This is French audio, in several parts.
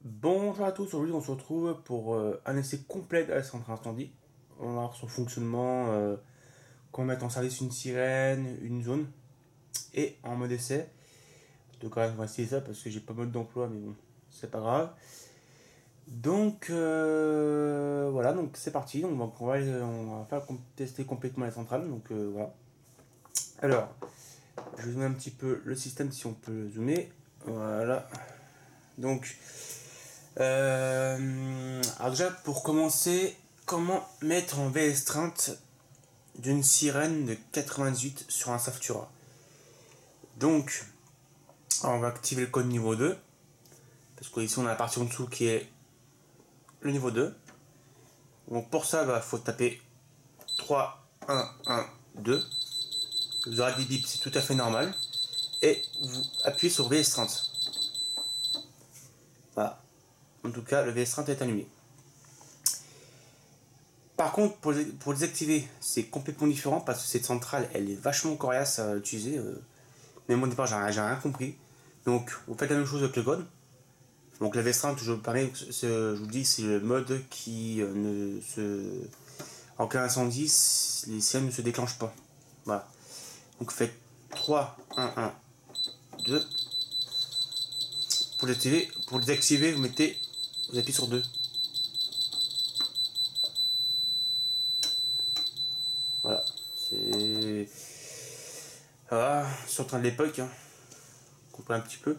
Bonjour à tous, aujourd'hui on se retrouve pour un essai complet de la centrale incendie. On va voir son fonctionnement, comment mettre en service une sirène, une zone, et en mode essai. Donc on va essayer ça parce que j'ai pas mode d'emploi, mais bon, c'est pas grave. Donc voilà, donc c'est parti, on va faire tester complètement la centrale, donc voilà. Alors, je vais zoomer un petit peu le système si on peut le zoomer. Voilà. Donc, alors déjà, pour commencer, comment mettre en V-restreinte d'une sirène de 98 sur un Saftura. Donc, on va activer le code niveau 2, parce qu'ici on a la partie en dessous qui est le niveau 2. Donc pour ça, il faut taper 3, 1, 1, 2. Vous aurez des bips, c'est tout à fait normal. Et vous appuyez sur V-restreinte. Voilà. En tout cas, le V-restreinte est allumé. Par contre, pour désactiver, c'est complètement différent parce que cette centrale, elle est vachement coriace à utiliser. Mais moi, au départ, j'ai rien compris. Donc, vous faites la même chose avec le code. Donc, la V-Restreinte, je vous dis, c'est le mode qui ne se. En cas d'incendie, les sirènes ne se déclenchent pas. Voilà. Donc, vous faites 3, 1, 1, 2. Pour désactiver, vous appuyez sur 2. Voilà. C'est. Voilà, sur le train de l'époque, hein. Comprenez un petit peu.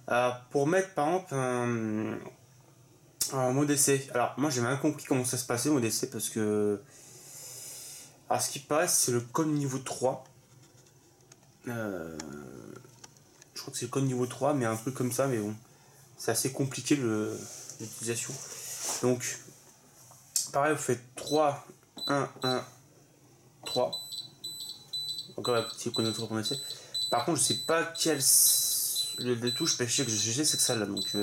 Alors, pour mettre par exemple un mode essai. Alors, moi j'ai bien compris comment ça se passait, mode essai, parce que. Alors, ce qui passe, c'est le code niveau 3. Euh, je crois que c'est le code niveau 3, mais un truc comme ça, mais bon. C'est assez compliqué l'utilisation. Donc, pareil, vous faites 3, 1, 1, 3. Encore un petit code niveau 3 qu'on essaie. Par contre, je sais pas quelle. Les touches, je sais que c'est celle-là, donc.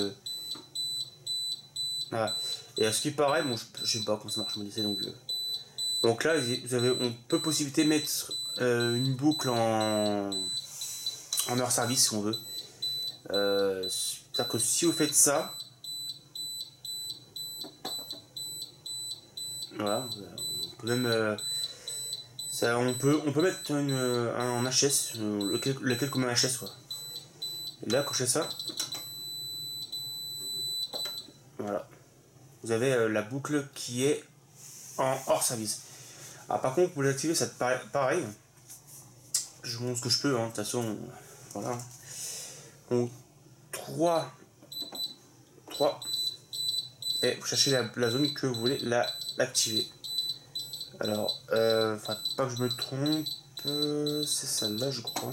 Voilà. Et à ce qui paraît, bon, je sais pas comment ça marche, mode essai, donc. Donc là, on peut possibilité de mettre une boucle en hors service si on veut. C'est-à-dire que si vous faites ça, voilà, on peut même on peut mettre un HS, lequel comme un HS quoi. Et là, quand je fais ça, voilà, vous avez la boucle qui est en hors service. Ah, par contre, pour l'activer, ça te paraît pareil. Je vous montre ce que je peux, hein, de toute façon, voilà. Donc 3, 3, et vous cherchez la zone que vous voulez l'activer. Alors, pas que je me trompe, c'est celle-là, je crois.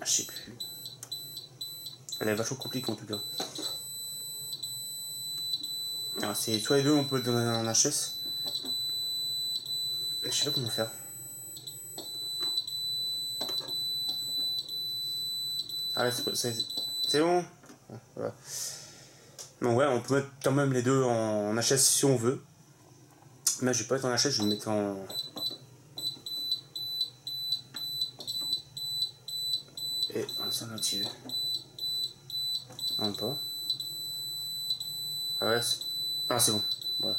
Ah, je sais plus. Elle est vachement compliquée en tout cas. Alors, c'est soit les deux, on peut le donner en HS. Je sais pas comment faire. Ah ouais, c'est bon. Voilà. Donc ouais, on peut mettre quand même les deux en HS si on veut. Mais je vais pas mettre en HS, je vais le mettre en. Et ça m'a tiré. Non pas. Ah ouais, c'est bon. Voilà.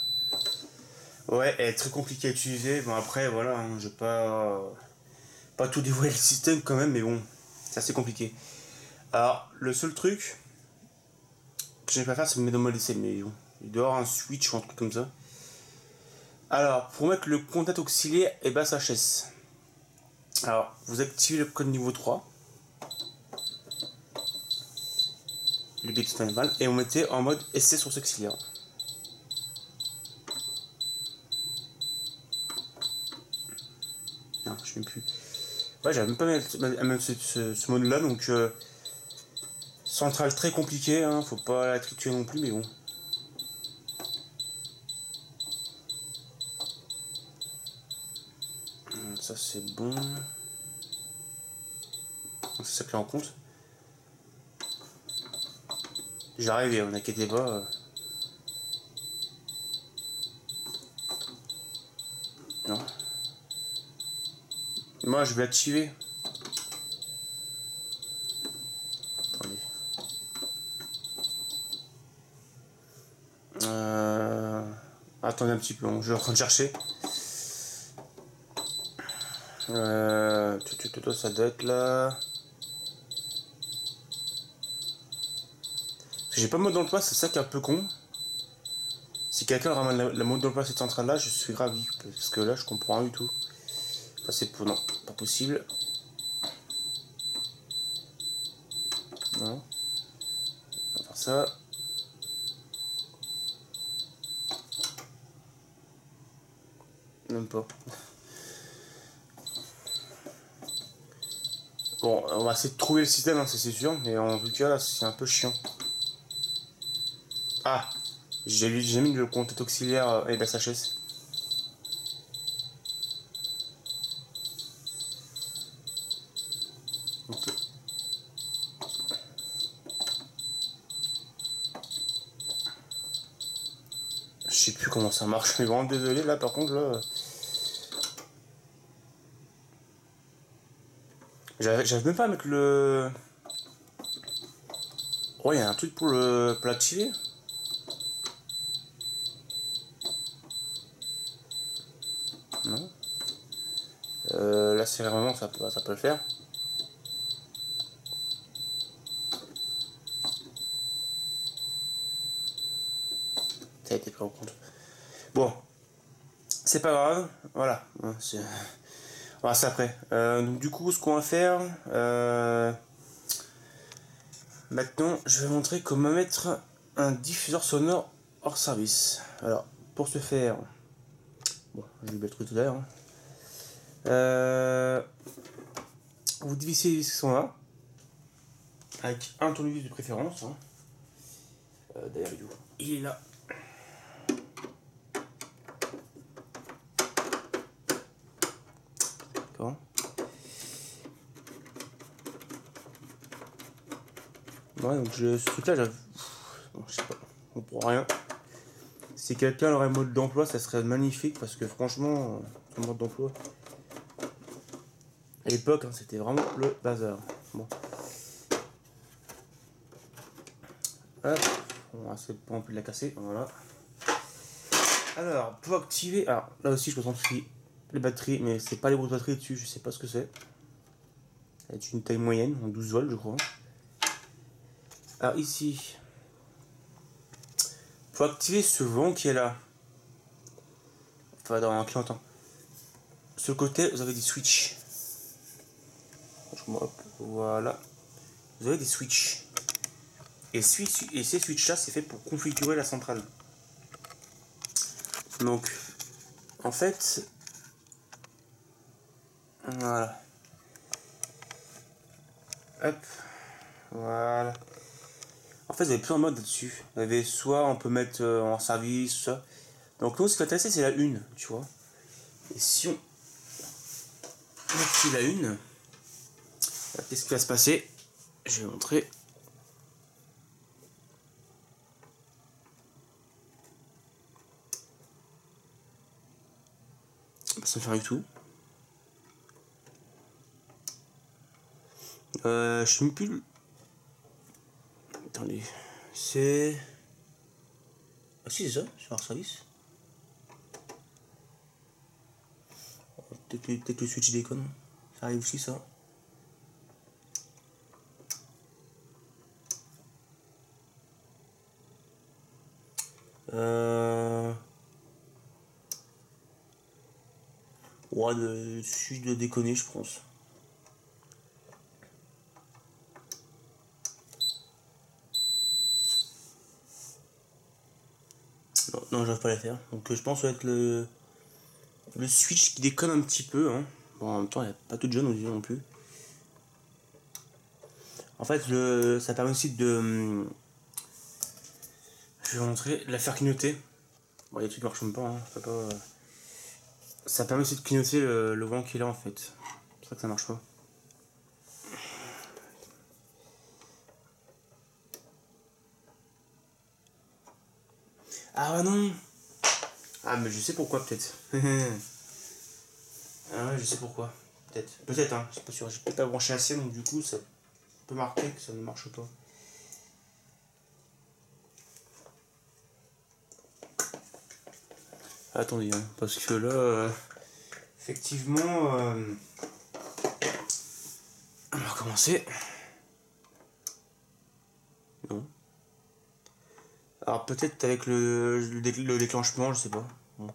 Ouais, elle est très compliquée à utiliser. Bon après voilà, hein, je vais pas tout dévoiler le système quand même, mais bon, c'est assez compliqué. Alors le seul truc que je n'ai pas faire, c'est me mettre dans le mode essai, mais bon, il doit y avoir un switch ou un truc comme ça. Alors pour mettre le contact auxiliaire et basse HS. Alors vous activez le code niveau 3, le bit normal, et vous mettez en mode essai sur ce auxiliaire. Non, je ne sais plus. Ouais, j'avais même pas même ce mode là, donc centrale très compliqué, hein, faut pas la triturer non plus, mais bon. Ça c'est bon. Donc c'est ça que en compte. J'arrive, on inquiétez pas. Non. Moi je vais l'activer. Attendez. Attendez un petit peu, je suis en train de chercher. Ça doit être là. J'ai pas de mode d'emploi, c'est ça qui est un peu con. Si quelqu'un ramène la mode d'emploi à cette centrale là, je suis ravi. Parce que là, je comprends rien du tout. Ça, c'est pour. Non, pas possible. Non. On va faire ça. Même pas. Bon, on va essayer de trouver le système, hein, c'est sûr. Mais en tout cas, là, c'est un peu chiant. Ah, j'ai mis le contact auxiliaire LSHS. Ok. Je sais plus comment ça marche, mais vraiment désolé là par contre là. J'arrive même pas à mettre le. Oh, il y a un truc pour l'activer. Non. Là c'est vraiment ça peut le faire. Ça a été pris en compte. Bon, c'est pas grave. Voilà. On va ça après. Donc du coup ce qu'on va faire. Maintenant je vais montrer comment mettre un diffuseur sonore hors service. Alors pour ce faire. Bon, j'ai oublié le truc tout à l'heure. Vous divisez ce son là avec un tournevis de préférence. Hein. D'ailleurs, il est là. D'accord. Ouais, donc ce truc là, bon, je sais pas, on comprend rien. Si quelqu'un aurait un mode d'emploi, ça serait magnifique parce que franchement, ce mode d'emploi, à l'époque, hein, c'était vraiment le bazar. Bon. Hop, on va essayer de pas en plus de la casser, voilà. Alors, pour activer, alors là aussi je me sens les batteries, mais c'est pas les grosses batteries dessus, je sais pas ce que c'est. C'est une taille moyenne, en 12 volts je crois. Alors ici, pour activer ce vent qui est là, enfin dans un clignotant, ce côté vous avez des switches. Hop, voilà. Vous avez des switches. Et ces switches là, c'est fait pour configurer la centrale. Donc, en fait, voilà. Hop, voilà. En fait, vous avez plusieurs modes là-dessus. Vous avez soit on peut mettre en service, ça. Donc nous, ce qui est intéressant, c'est la une, tu vois. Et si on active la une, qu'est-ce qui va se passer? Je vais montrer. Ça ne fait rien du tout. Je sais même plus. Attendez. C'est. Ah si, c'est ça, c'est hors service. Peut-être le switch déconne. Ça arrive aussi, ça. Ouais, je dois déconner, je pense. Non, non, j'arrive pas à la faire. Donc je pense que ça va être le switch qui déconne un petit peu. Hein. Bon, en même temps, il n'y a pas tout jeune aux yeux non plus. En fait, ça permet aussi de. Je vais vous montrer, de la faire clignoter. Bon, les trucs marchent même pas. Hein. Ça permet aussi de clignoter le vent qui est là en fait. C'est pour ça que ça marche pas. Ah non. Ah mais je sais pourquoi peut-être. Ah ouais, je sais pourquoi. Peut-être. Peut-être, hein. Je suis pas sûr. J'ai peut-être pas branché assez, donc du coup, ça peut marquer que ça ne marche pas. Attendez, hein, parce que là, effectivement, on va recommencer. Non. Alors peut-être avec le déclenchement, je sais pas. Bon.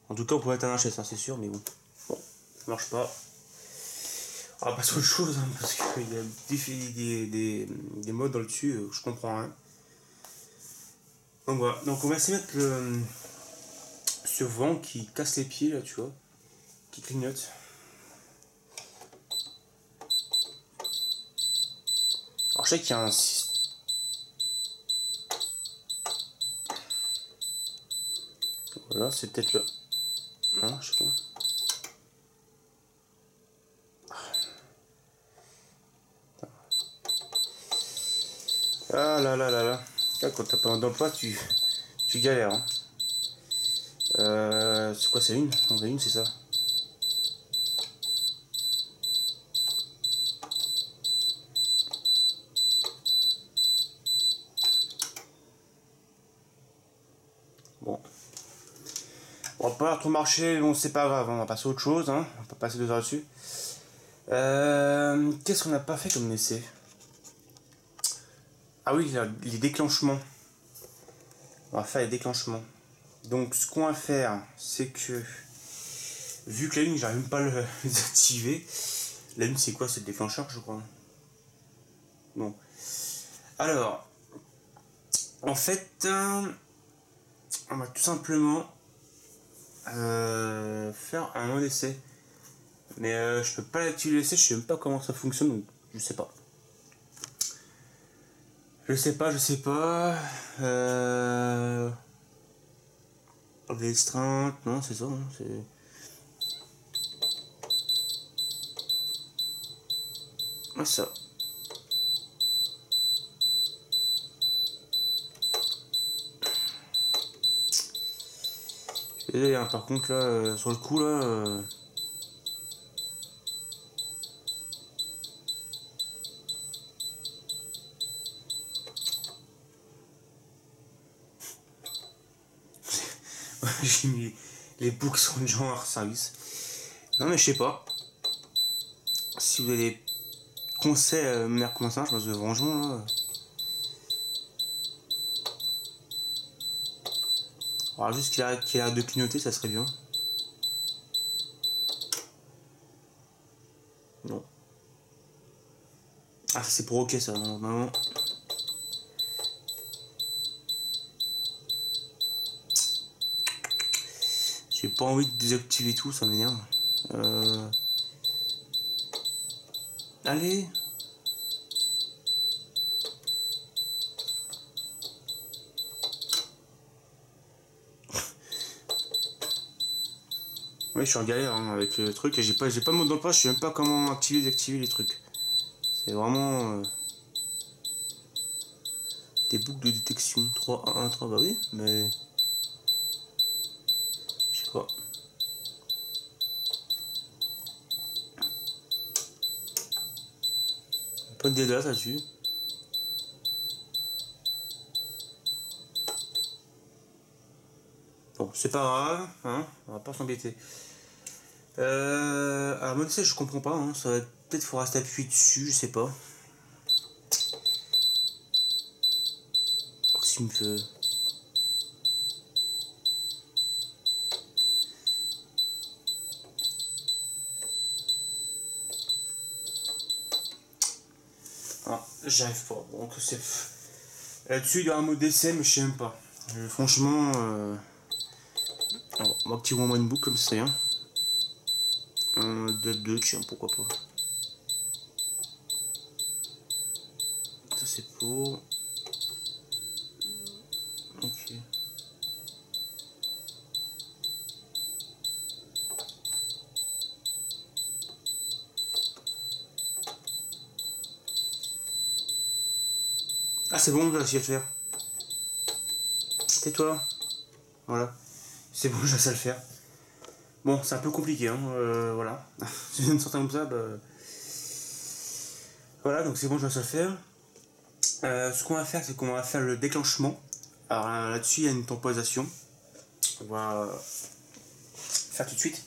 En tout cas, on peut mettre un HS, ça c'est sûr, mais bon. Bon, ça marche pas. On va passer à autre chose, hein, parce qu'il y a des modes dans le dessus, je comprends rien. Donc voilà, donc on va essayer de mettre ce vent qui casse les pieds là, tu vois, qui clignote. Alors je sais qu'il y a un... Voilà, c'est peut-être le... Non, je sais pas. Ah là là là là. Là, quand t'as pas d'emploi, tu galères. Hein. C'est quoi, c'est une? On a une, c'est ça. Bon. On va pas tout marcher, bon c'est pas grave, hein. On va passer à autre chose, hein. On va pas passer 2 heures dessus. Qu'est-ce qu'on n'a pas fait comme essai? Ah oui, les déclenchements. On va faire les déclenchements. Donc ce qu'on va faire, c'est que vu que la lune, j'arrive même pas à le désactiver. La lune, c'est quoi? C'est le déclencheur, je crois. Bon. Alors, en fait, on va tout simplement faire un mode essai. Mais je peux pas l'activer l'essai, je sais même pas comment ça fonctionne, donc je sais pas. Je sais pas, je sais pas. Restreinte, non, c'est ça, hein, c'est... Ah, ça. Et hein, par contre, là, sur le coup, là... j'ai mis les books sont de gens hors service. Non, mais je sais pas. Si vous avez des conseils à me dire comment ça marche, parce que franchement, là... Alors, juste qu'il arrête de clignoter, ça serait bien. Non. Ah, ça c'est provoqué, ça, normalement. J'ai pas envie de désactiver tout, ça m'énerve. Allez. Oui, je suis en galère hein, avec le truc et j'ai pas de mode d'emploi, je sais même pas comment activer et désactiver les trucs. C'est vraiment des boucles de détection. 3, 1, 3, bah oui, mais je sais pas. Pas de dégâts là-dessus. Bon, c'est pas grave, hein, on va pas s'embêter. Alors, moi, je comprends pas, hein, ça va peut-être faut rester appuyé dessus, je sais pas. Alors, s'il me fait. Ah, j'arrive pas. Donc, c'est. Là-dessus, il y a un mot d'essai, mais je sais même pas. Franchement, alors, on va activer mon book comme ça, c'est rien. 2, tiens, pourquoi pas. Ça, c'est pour. Ok. Ah, c'est bon, là, je sais le faire. Tais-toi. Voilà. C'est bon, je sais le faire. Bon, c'est un peu compliqué, hein. Voilà. Si je viens de sortir comme ça, bah. Voilà, donc c'est bon, je sais le faire. Ce qu'on va faire, c'est qu'on va faire le déclenchement. Alors là-dessus, il y a une temporisation. on va faire tout de suite.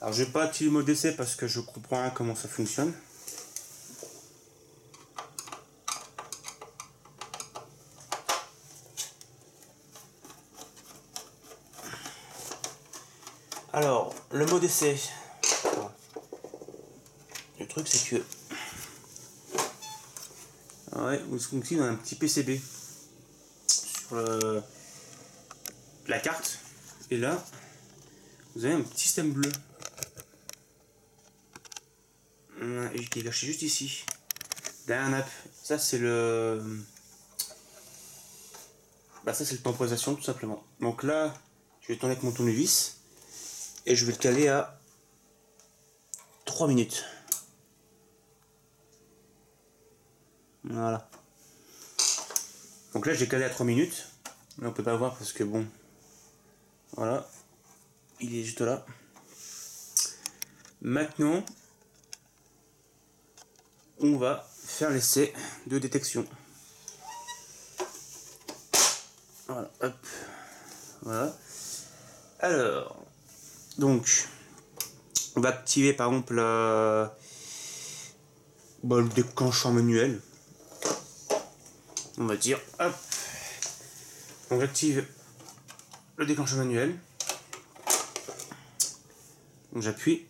Alors je vais pas utiliser le mode d'essai parce que je comprends rien comment ça fonctionne. Alors, le mode essai. Le truc c'est que ouais, vous on a un petit PCB sur la carte et là vous avez un petit système bleu qui est caché juste ici derrière un app. Ça c'est le ça c'est le temporisation tout simplement. Donc là je vais tourner avec mon tournevis et je vais le caler à 3 minutes. Voilà. Donc là j'ai calé à 3 minutes. Mais on peut pas voir parce que bon. Voilà. Il est juste là. Maintenant on va faire l'essai de détection. Voilà, hop. Voilà. Alors, donc, on va activer par exemple le déclencheur manuel. On va dire, hop. Donc j'active le déclencheur manuel. Donc j'appuie.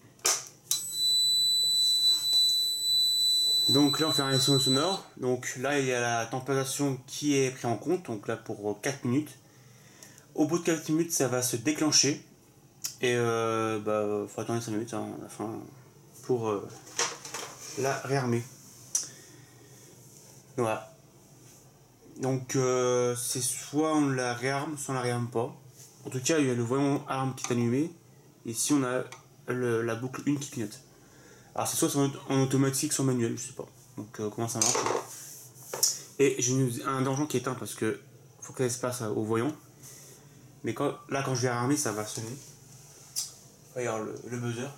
Donc là on fait un son sonore. Donc là il y a la temporisation qui est prise en compte. Donc là pour 4 minutes. Au bout de 4 minutes ça va se déclencher. Et faut attendre 5 minutes à la fin pour la réarmer. Voilà. Donc c'est soit on la réarme, soit on la réarme pas. En tout cas il y a le voyant arme qui est allumé. Ici on a la boucle 1 qui clignote. Alors c'est soit en automatique, soit manuel, je sais pas. Donc comment ça marche. Et j'ai un danger qui est éteint parce que faut que ça se passe au voyant. Mais quand je vais réarmer ça va sonner. Regarde le buzzer.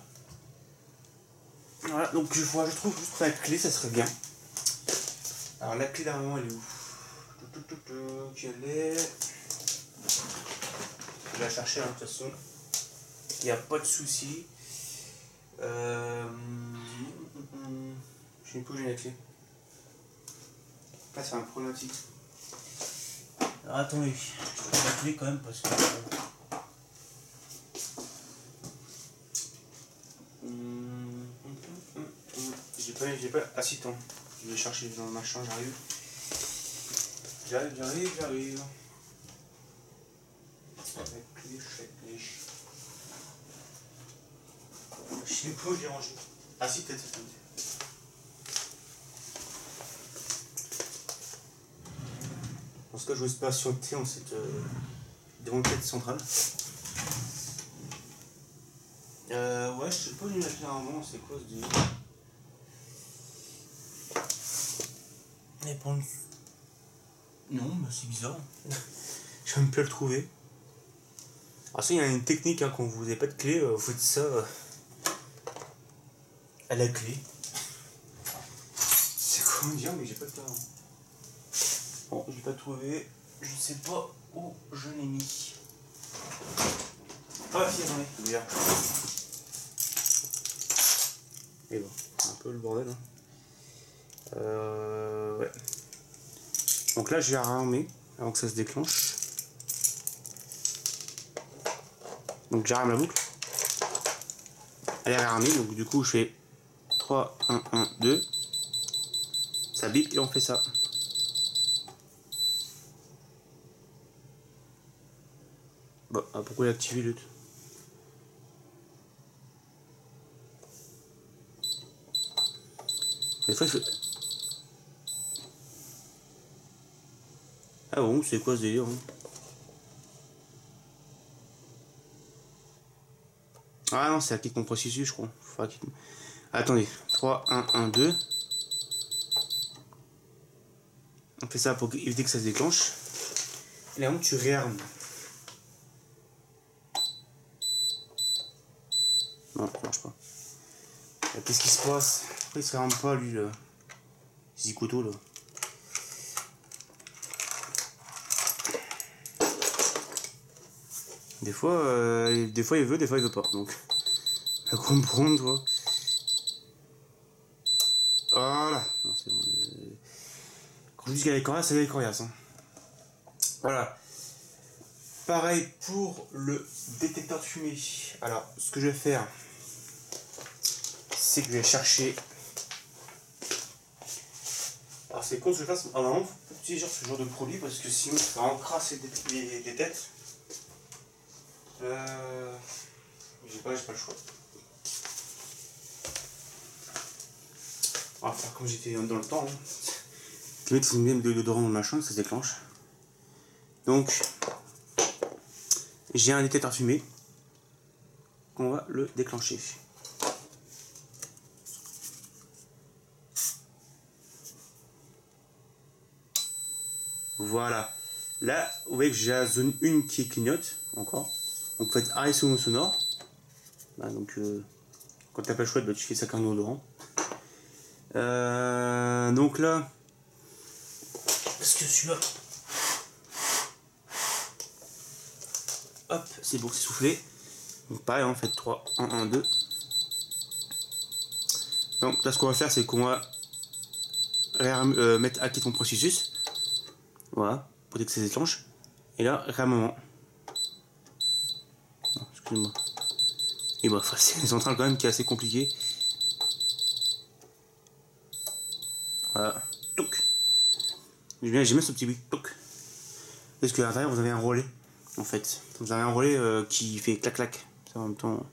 Voilà, donc je trouve juste la clé, ça serait bien. Alors la clé d'armement elle est où? Elle est... Je vais la chercher de toute façon. Il n'y a pas de souci. Je sais pas où j'ai la clé. Là c'est un problématique. Alors attendez, je prends la clé quand même parce que... J'ai pas assez de temps. Je vais chercher dans le machin, j'arrive. J'arrive. Je sais pas où j'ai rangé. Ah si, peut-être. En tout cas, je vous patienter en cette démontage centrale. Ouais, je sais pas où j'ai la clé normalement, c'est quoi ce délire? Non, c'est bizarre. Je vais même plus le trouver. Alors ça, il y a une technique, quand vous n'avez pas de clé, vous faites ça à la clé. C'est comment dire, mais j'ai pas de temps. Bon, j'ai pas trouvé. Je sais pas où je l'ai mis. Ah si, j'en ai. Bien. Et bon, c'est un peu le bordel. Ouais. Donc là, je vais réarmer avant que ça se déclenche. Donc j'arrame la boucle. Elle est réarmée, donc du coup je fais 3, 1, 1, 2. Ça bip et on fait ça. Bon, pourquoi l'activer l'autre? Des fois il faut... Ah bon, c'est quoi ce délire hein? Ah non, c'est la quitte mon processus, je crois. Attendez, 3, 1, 1, 2. On fait ça pour éviter que ça se déclenche. Et là, tu réarmes. Non, ça marche pas. Qu'est-ce qui se passe? Pourquoi il se réarme pas, lui, le zicoto, là? Des fois il veut, des fois il veut pas. Donc, à comprendre, toi. Voilà. Non, c'est bon. Quand je dis qu'il y a les coriaces, c'est les coriaces. Hein. Voilà. Pareil pour le détecteur de fumée. Alors, ce que je vais faire, c'est que je vais chercher. Alors, c'est con ce que je fasse en amont pour utiliser ce genre de produit parce que sinon ça va encrasser les têtes. J'ai pas le choix. On va faire comme j'étais dans le temps. Hein. Je vais mettre une de déodorant dans le machin, ça se déclenche. Donc, j'ai un détecteur de fumée qu'on va le déclencher. Voilà. Là, vous voyez que j'ai la zone 1 qui clignote encore. Donc, vous faites arrêt sonore. Bah, donc, quand t'as pas le choix, bah, tu fais ça qu'un odorant. Donc là, parce que celui-là, hop, c'est bon, c'est soufflé. Donc pareil, on fait 3, 1, 1, 2. Donc là, ce qu'on va faire, c'est qu'on va mettre actif ton processus. Voilà, pour que ça se déclenche. Et là, réarmement. Excuse-moi. Et bref, c'est une centrale quand même qui est assez compliquée. Voilà, toc. J'aime bien ce petit bruit, toc. Parce qu'à l'intérieur, vous avez un relais, en fait. Vous avez un relais qui fait clac-clac. En même temps.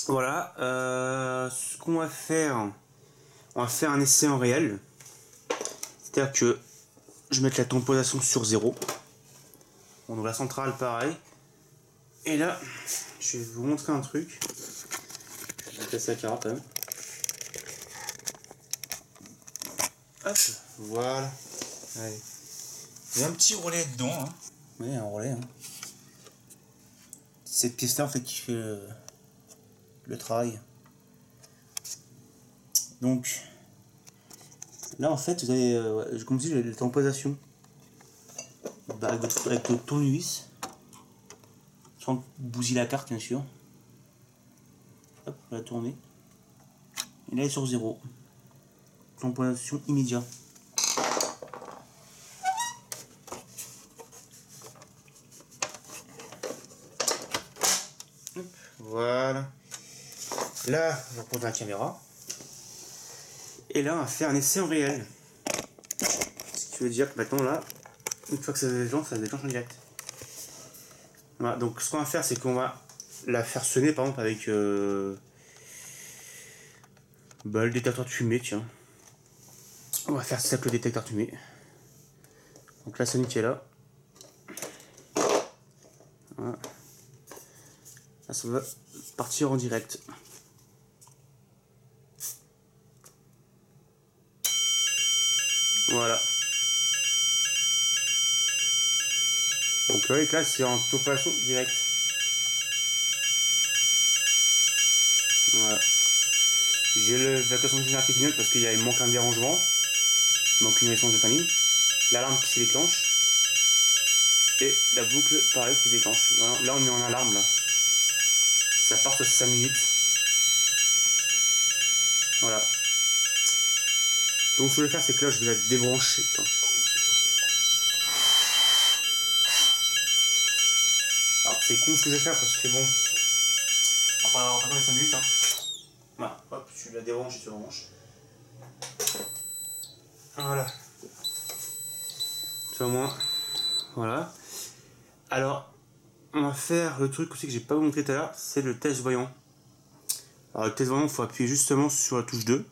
Voilà, ce qu'on va faire, on va faire un essai en réel. C'est-à-dire que je vais mettre la temporisation sur 0. On ouvre la centrale pareil. Et là, je vais vous montrer un truc. Je vais casser la carotte quand même. Hop, voilà. Allez. Il y a un petit relais dedans. Hein. Oui, un relais. Hein. Cette pièce-là, en fait, qui fait le travail. Donc, là, en fait, vous avez, comme je dis, la temporisation. Bah, avec le tournevis. Sans bousiller la carte, bien sûr. Hop, on va la tourner. Et là, elle est sur 0. Temporisation immédiate. Voilà. Là, on va prendre la caméra. Et là, on va faire un essai en réel. Ce qui veut dire que maintenant, là, une fois que ça se déclenche en direct. Voilà, donc ce qu'on va faire, c'est qu'on va la faire sonner, par exemple, avec le détecteur de fumée, tiens. On va faire ça avec le détecteur de fumée. Donc la sonne qui est là. Voilà. Là, ça va partir en direct. Voilà. Donc là, c'est en temporisation directe. Voilà. J'ai l'évacuation générale qui clignote parce qu'il manque un dérangement. Il manque une réponse de famille. L'alarme qui se déclenche. Et la boucle, pareil, qui se déclenche. Voilà. Là, on est en alarme, là. Ça part sur 5 minutes. Voilà. Donc ce que je vais faire, c'est que là, je vais la débrancher. Attends. Alors, c'est con ce que je vais faire parce que bon. Après avoir pas les 5 minutes, hein. Voilà, hop, tu la débranches et tu rebranches. Voilà. Ça au moins. Voilà. Alors, on va faire le truc aussi que j'ai pas vous montré tout à l'heure, c'est le test voyant. Alors, le test voyant, il faut appuyer justement sur la touche 2.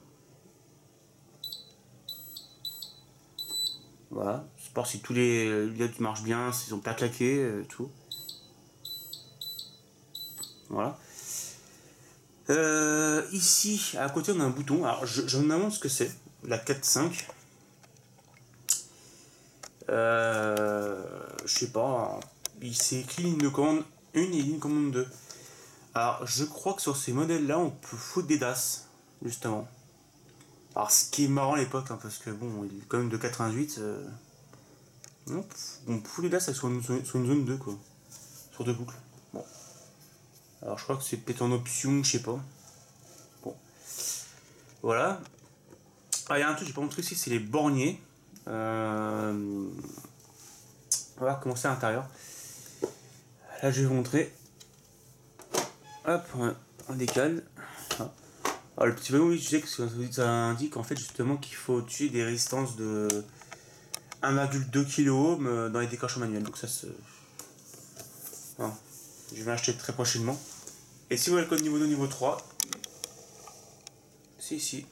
Voilà. C'est pour si tous les lunettes marchent bien, s'ils ont pas claqué, tout. Voilà. Ici, à côté, on a un bouton. Alors, je me demande ce que c'est. La 4-5. Je sais pas. Il s'est écrit ligne commande 1 et ligne commande 2. Alors, je crois que sur ces modèles-là, on peut foutre des DAS, justement. Alors, ce qui est marrant à l'époque, hein, parce que bon, il est quand même de 88. On peut foutre des DAS sur une zone 2, quoi. sur 2 boucles. Bon. Alors je crois que c'est peut-être en option, je sais pas. Bon. Voilà. Ah, il y a un truc que j'ai pas montré ici, c'est les borniers. On va commencer à l'intérieur. Là je vais vous montrer. Hop, on décale. Ah. Alors, le petit panneau, oui, je sais que ça indique en fait justement qu'il faut utiliser des résistances de 1,2 kΩ dans les déclencheurs manuels. Donc ça se... Non. Je vais l'acheter très prochainement. Et si vous voulez le code niveau 2, niveau 3, c'est ici.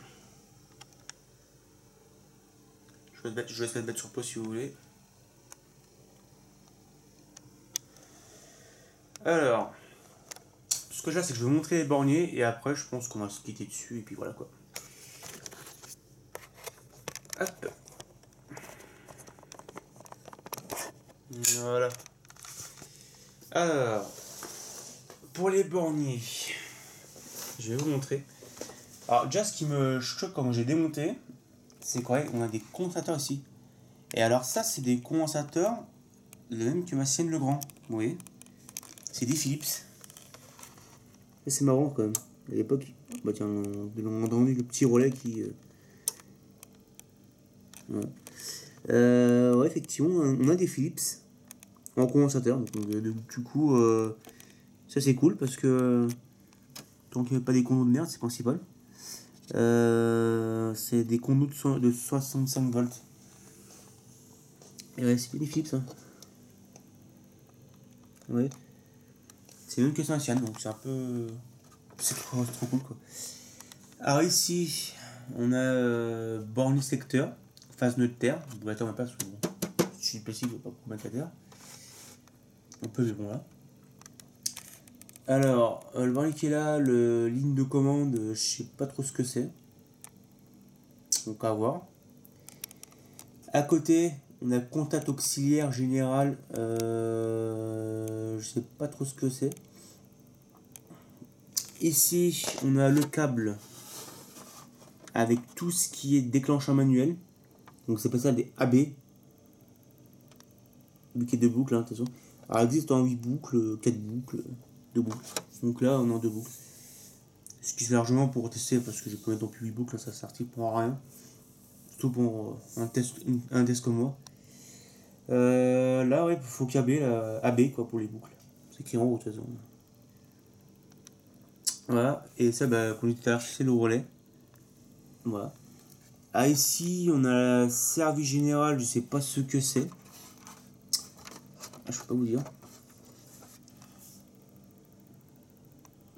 Je vais te mettre sur pause si vous voulez. Alors, ce que j'ai là, c'est que je vais vous montrer les borniers et après, je pense qu'on va se quitter dessus et puis voilà quoi. Hop. Voilà. Alors, pour les borniers, je vais vous montrer. Alors, déjà, ce qui me choque quand j'ai démonté, c'est qu'on a des condensateurs ici. Et alors, ça, c'est des condensateurs, le même que ma sienne Legrand. Vous voyez, c'est des Philips. Et c'est marrant quand même. À l'époque, bah tiens, on a entendu le petit relais qui. Ouais. Ouais, effectivement, on a des Philips en condensateur. Donc, du coup, ça c'est cool parce que tant qu'il n'y a pas des condos de merde, c'est principal. C'est des condos de 65 volts. Et ouais, c'est bien des Philips, hein. Ouais. C'est même que c'est ancien, donc c'est un peu. C'est trop cool quoi. Alors ici, on a borne secteur, phase neutre terre. Bon, attends, on va pas parce que bon, je suis précis, je ne vais pas mettre la terre. On peut, mais bon là. Alors, le borne qui est là, le ligne de commande, je sais pas trop ce que c'est. Donc à voir. À côté, on a contact auxiliaire général, je sais pas trop ce que c'est. Ici, on a le câble avec tout ce qui est déclencheur manuel. Donc c'est pas ça des AB. Bouquet de boucles, hein, attention. Alors il existe en 8 boucles, 4 boucles, 2 boucles. Donc là on est en 2 boucles. Ce qui fait largement pour tester parce que je peux mettre non plus 8 boucles, ça sert pour rien. Surtout pour un test comme moi. Là ouais, il faut câbler AB quoi pour les boucles. C'est qui est en haut de toute façon. Voilà, et ça bah comme je disais tout à l'heure, c'est le relais. Voilà. Ah ici on a la service générale, je sais pas ce que c'est. Ah, je peux pas vous dire.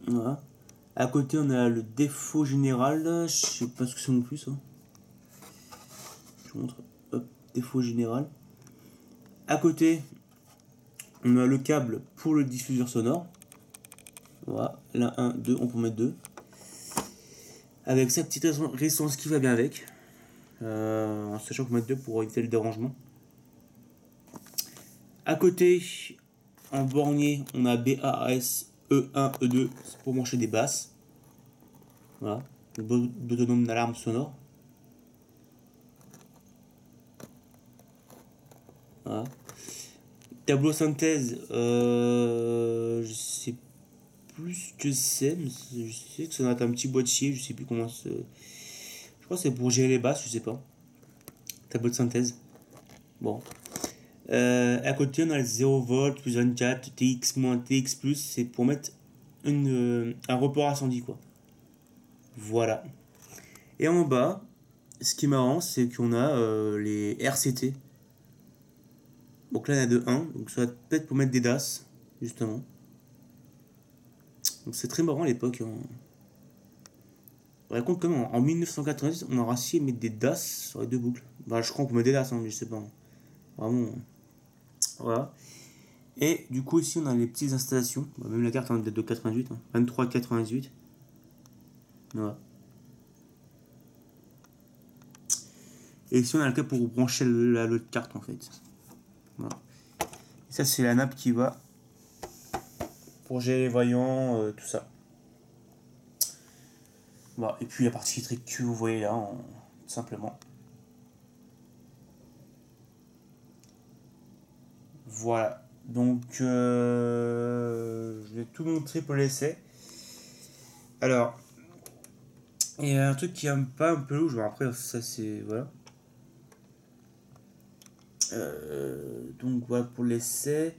Voilà. À côté, on a le défaut général. Je sais pas ce que c'est non plus, ça. Je vous montre. Hop, défaut général. À côté, on a le câble pour le diffuseur sonore. Voilà. Là, 1, 2, on peut mettre 2. Avec sa petite résistance qui va bien avec. En sachant qu'on peut mettre 2 pour éviter le dérangement. À côté, en bornier, on a BAS E1, E2 pour brancher des basses. Voilà. Le bouton d'alarme sonore. Voilà. Tableau synthèse, je sais plus ce que c'est, mais je sais que ça doit être un petit boîtier, je sais plus comment c'est. Je crois que c'est pour gérer les basses, je sais pas. Tableau de synthèse. Bon. À côté, on a le 0 volt, plus 24, TX, moins TX, plus, c'est pour mettre un report incendie, quoi. Voilà. Et en bas, ce qui est marrant, c'est qu'on a les RCT. Donc là, il y en a de 1, donc ça va peut-être pour mettre des DAS, justement. Donc c'est très marrant à l'époque. On raconte comment en 1990, on a réussi à mettre des DAS sur les 2 boucles. Bah, je crois qu'on met des DAS, hein, mais je sais pas. Vraiment. Voilà. Et du coup, ici, on a les petites installations. Bah, même la carte en date de 88, hein, 23-98. Voilà. Et ici, on a le câble pour brancher l'autre carte en fait. Voilà. Et ça, c'est la nappe qui va pour gérer les voyants, tout ça. Voilà. Et puis la partie électrique que vous voyez là, simplement. Voilà. Donc, je vais tout montrer pour l'essai. Alors, il y a un truc qui aime pas un peu louche. Bon, après, ça c'est. Voilà. Donc, voilà pour l'essai.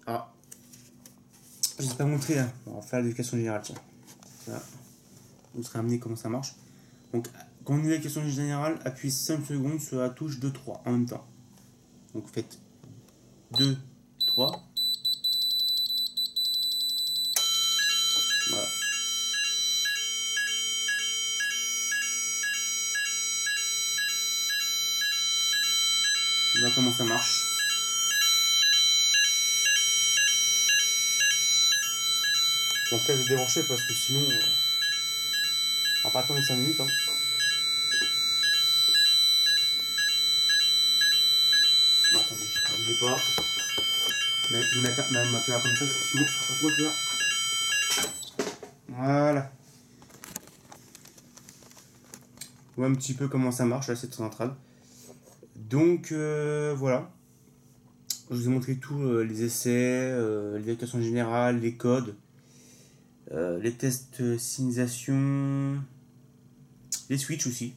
Ah, je ne vais pas montrer. Hein. On va faire l'éducation générale. Tiens. Voilà. Vous serez amené comment ça marche. Donc, quand on est l'éducation générale, appuyez 5 secondes sur la touche 2-3 en même temps. Donc, faites 2, 3. Voilà. On voit comment ça marche. Donc là, je vais débrancher parce que sinon, on va pas attendre les 5 minutes. Hein. Non, attendez, ne bougez pas. Mais je vais mettre ma caméra comme ça, parce que sinon, ça sera trop cher. Voilà. On voit un petit peu comment ça marche, là, cette centrale. Donc, voilà. Je vous ai montré tout, les essais, l'éducation générale, les codes, les tests signalisation, les switches aussi.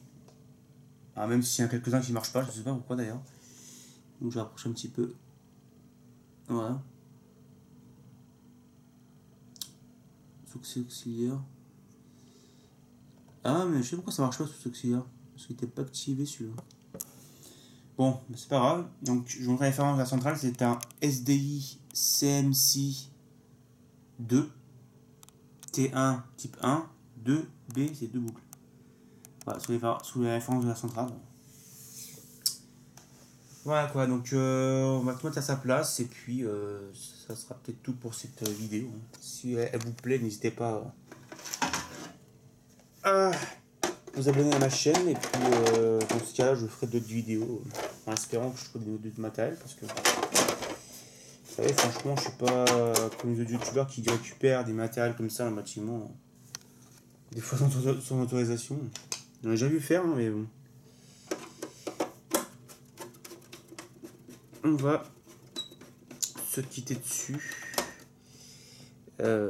Ah, même s'il y en a quelques-uns qui ne marchent pas, je ne sais pas pourquoi d'ailleurs. Donc, je vais rapprocher un petit peu. Voilà. Succès auxiliaire. Ah, mais je sais pourquoi ça marche pas ce auxiliaire. Parce qu'il n'était pas activé celui-là. Bon, c'est pas grave. Donc, je vous montre la référence de la centrale. C'est un SDI CMC 2 T1 type 1 2B, c'est deux boucles. Voilà, sous les références de la centrale. Voilà quoi, donc on va tout mettre à sa place et puis ça sera peut-être tout pour cette vidéo. Si elle vous plaît, n'hésitez pas à vous abonner à ma chaîne et puis dans ce cas-là, je ferai d'autres vidéos en espérant que je trouve d'autres matériels parce que vous savez, franchement, je suis pas comme les autres youtubeurs qui récupèrent des matériels comme ça dans le bâtiment, des fois sans autorisation. J'en ai déjà vu faire, hein, mais bon. On va se quitter dessus. On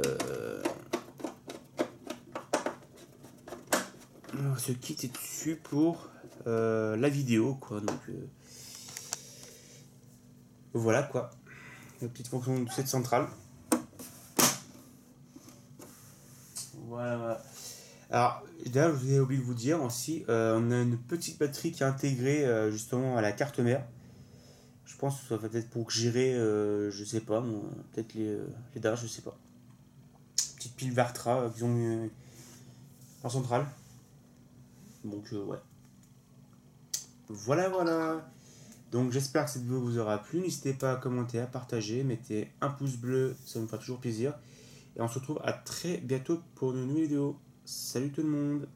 va se quitter dessus pour la vidéo, quoi. Donc voilà quoi. La petite fonction de cette centrale. Voilà. Alors, d'ailleurs, je vous ai oublié de vous dire aussi, on a une petite batterie qui est intégrée justement à la carte mère. Je pense que ça va peut-être pour gérer, je sais pas, peut-être les DAS, je sais pas. Petite pile Vertra qu'ils ont mis en centrale. Donc, ouais. Voilà, voilà. Donc, j'espère que cette vidéo vous aura plu. N'hésitez pas à commenter, à partager. Mettez un pouce bleu, ça me fera toujours plaisir. Et on se retrouve à très bientôt pour une nouvelle vidéo. Salut tout le monde!